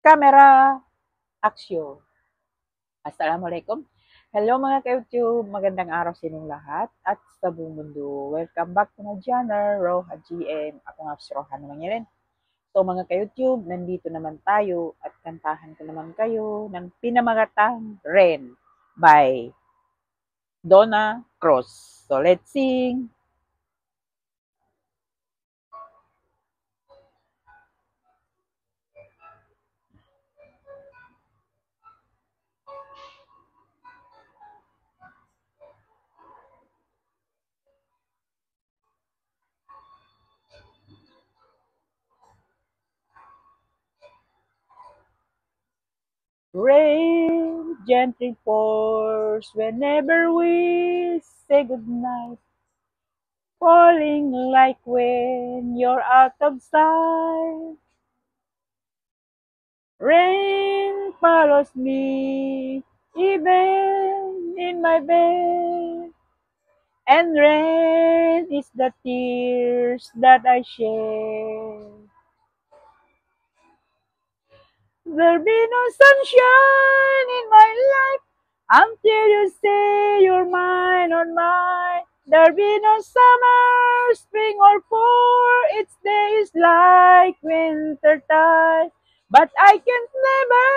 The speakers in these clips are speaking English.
Camera, action. Assalamualaikum. Hello mga ka-YouTube, magandang araw sa inyong lahat at sa buong mundo. Welcome back to my channel, Roha GM. Ako nga si Roha naman yan. So mga ka-YouTube, nandito naman tayo at kantahan ko naman kayo ng pinamagatang Ren by Donna Cruz. So let's sing! Rain gently pours whenever we say goodnight, falling like when you're out of sight. Rain follows me even in my bed, and rain is the tears that I shed. There'll be no sunshine in my life until you say you're mine or mine. There'll be no summer, spring or fall. Its days like winter time. But I can't never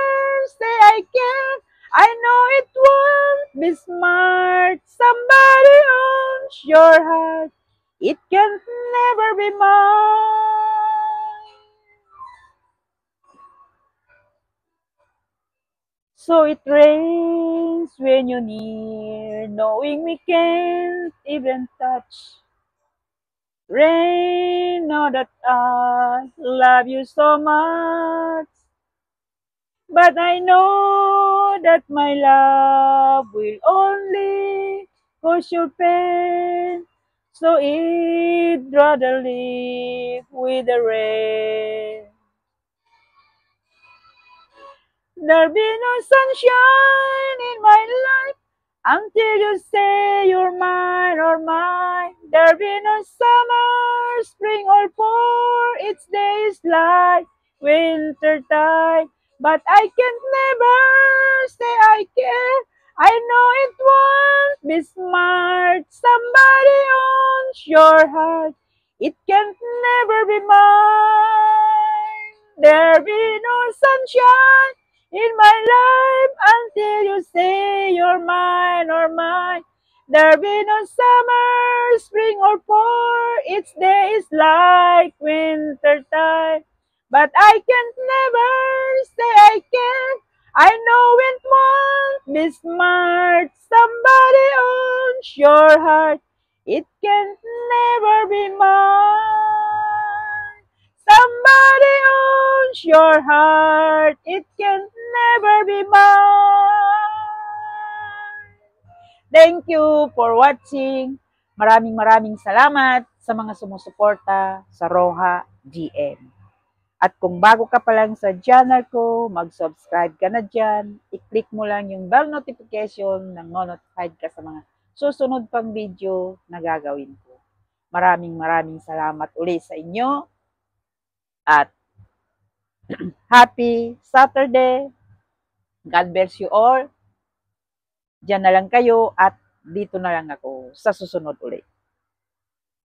say I can. I know it won't be smart. Somebody owns your heart. It can never be mine. So it rains when you're near, knowing we can't even touch. Rain, know that I love you so much. But I know that my love will only cause you pain. So I'd rather live with the rain. There'll be no sunshine in my life until you say you're mine or mine. There'll be no summer, spring or fall. Its days like winter time. But I can't never say I care. I know it won't be smart. Somebody owns your heart. It can't never be mine. There'll be no sunshine in my life until you say you're mine or mine. There'll be no summer, spring or fall. Its days like winter time. But I can't never say I can. I know it won't be smart. Somebody owns your heart. It can never be mine. Somebody owns your heart. It can never be mine. Thank you for watching. Maraming salamat sa mga sumusuporta sa Roha GM. At kung bago ka pa lang sa channel ko, mag-subscribe ka na dyan. I-click mo lang yung bell notification nang no-notified ka sa mga susunod pang video na gagawin ko. Maraming salamat uli sa inyo. At happy Saturday. God bless you all. Diyan na lang kayo at dito na lang ako sa susunod ulit.